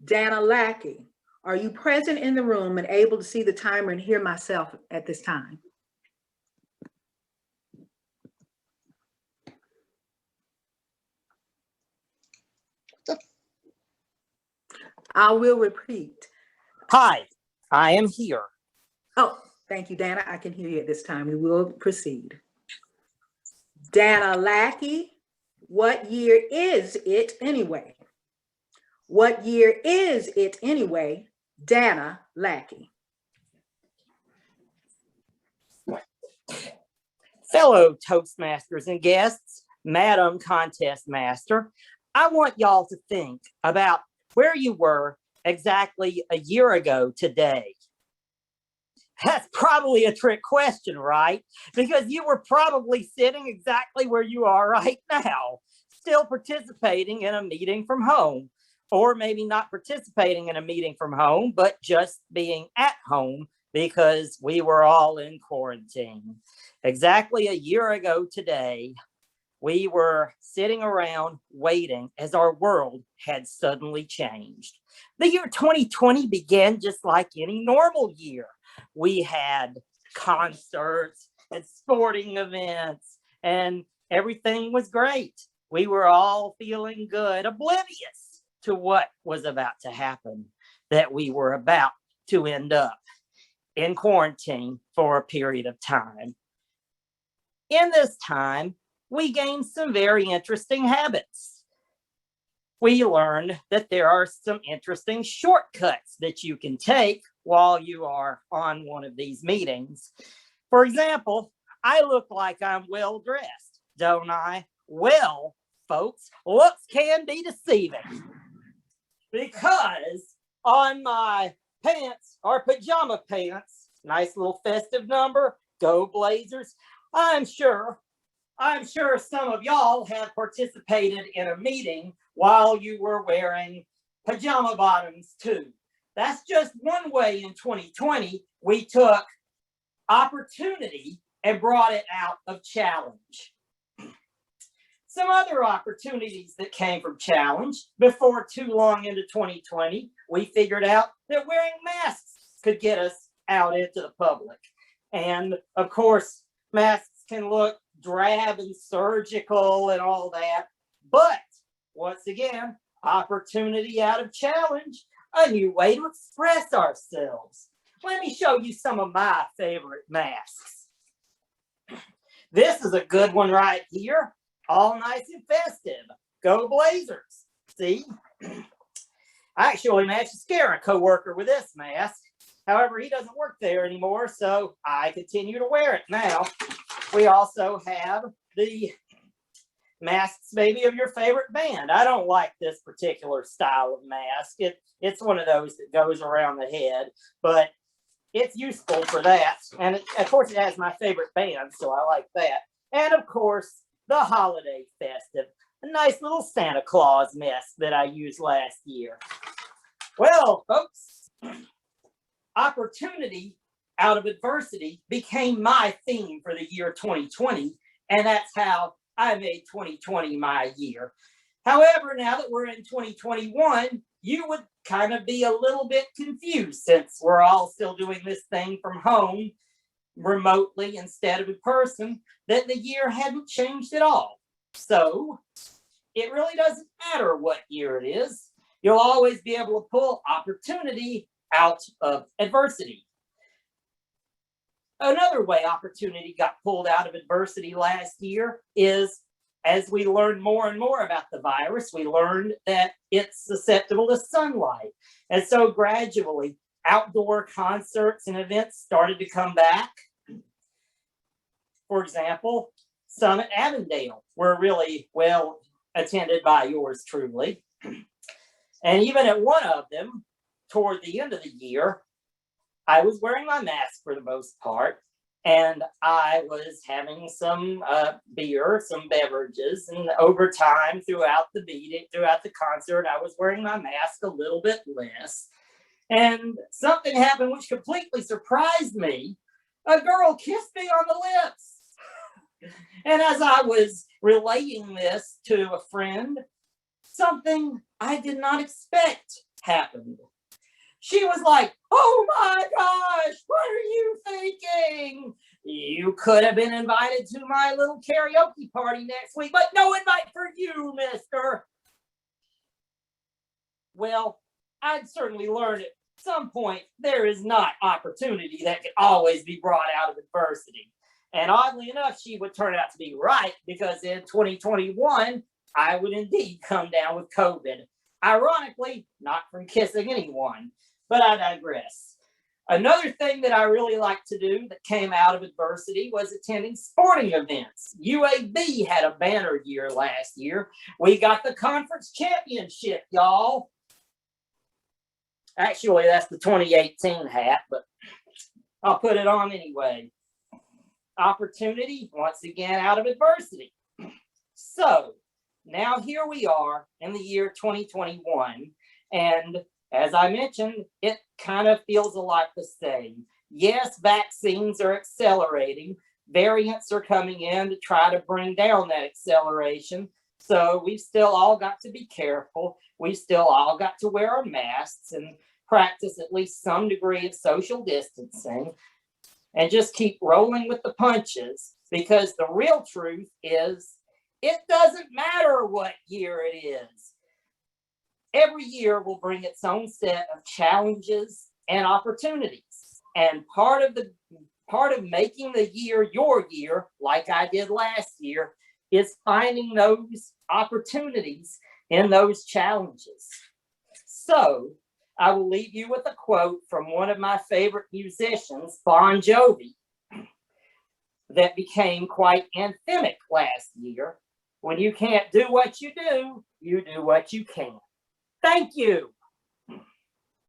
Dana Lackey, are you present in the room and able to see the timer and hear myself at this time? I will repeat. Hi, I am here. Oh, thank you, Dana. I can hear you at this time. We will proceed. Dana Lackey, what year is it anyway? What year is it anyway, Dana Lackey? Fellow Toastmasters and guests, Madam Contest Master, I want y'all to think about where you were exactly a year ago today. That's probably a trick question, right? Because you were probably sitting exactly where you are right now, still participating in a meeting from home, or maybe not participating in a meeting from home, but just being at home because we were all in quarantine. Exactly a year ago today, we were sitting around waiting as our world had suddenly changed. The year 2020 began just like any normal year. We had concerts and sporting events, and everything was great. We were all feeling good, oblivious to what was about to happen, that we were about to end up in quarantine for a period of time. In this time, we gained some very interesting habits. We learned that there are some interesting shortcuts that you can take while you are on one of these meetings. For example, I look like I'm well dressed, don't I? Well, folks, looks can be deceiving. Because on my pants are pajama pants, nice little festive number, go Blazers. I'm sure some of y'all have participated in a meeting while you were wearing pajama bottoms too. That's just one way in 2020 we took opportunity and brought it out of challenge. Some other opportunities that came from challenge before too long into 2020, we figured out that wearing masks could get us out into the public. And of course, masks can look drab and surgical and all that. But once again, opportunity out of challenge, a new way to express ourselves. Let me show you some of my favorite masks. This is a good one right here. All nice and festive. Go Blazers. See? I actually managed to scare a coworker with this mask. However, he doesn't work there anymore, so I continue to wear it now. We also have the masks maybe of your favorite band. I don't like this particular style of mask. It's one of those that goes around the head, but it's useful for that. And of course, it has my favorite band, so I like that. And of course, the holiday festive, a nice little Santa Claus mask that I used last year. Well, folks, opportunity out of adversity became my theme for the year 2020, and that's how I made 2020 my year. However, now that we're in 2021, you would kind of be a little bit confused since we're all still doing this thing from home, remotely instead of in person, that the year hadn't changed at all. So it really doesn't matter what year it is. You'll always be able to pull opportunity out of adversity. Another way opportunity got pulled out of adversity last year is, as we learned more and more about the virus, we learned that it's susceptible to sunlight. And so gradually, outdoor concerts and events started to come back. For example, some at Avondale were really well attended by yours truly. And even at one of them, toward the end of the year, I was wearing my mask for the most part, and I was having some beer, some beverages, and over time, throughout the meeting, throughout the concert, I was wearing my mask a little bit less. And something happened which completely surprised me. A girl kissed me on the lips. And as I was relaying this to a friend, something I did not expect happened. She was like, oh my gosh, what are you thinking? You could have been invited to my little karaoke party next week, but no invite for you, mister. Well, I'd certainly learned at some point there is not opportunity that can always be brought out of adversity. And oddly enough, she would turn out to be right, because in 2021, I would indeed come down with COVID. Ironically, not from kissing anyone, but I digress. Another thing that I really like to do that came out of adversity was attending sporting events. UAB had a banner year last year. We got the conference championship, y'all. Actually, that's the 2018 hat, but I'll put it on anyway. Opportunity, once again, out of adversity. So now here we are in the year 2021, and as I mentioned, it kind of feels a lot the same. Yes, vaccines are accelerating. Variants are coming in to try to bring down that acceleration. So we've still all got to be careful. We've still all got to wear our masks and practice at least some degree of social distancing and just keep rolling with the punches, because the real truth is it doesn't matter what year it is. Every year will bring its own set of challenges and opportunities. And part of making the year your year, like I did last year, is finding those opportunities in those challenges. So I will leave you with a quote from one of my favorite musicians, Bon Jovi, that became quite anthemic last year. When you can't do what you do what you can. Thank you.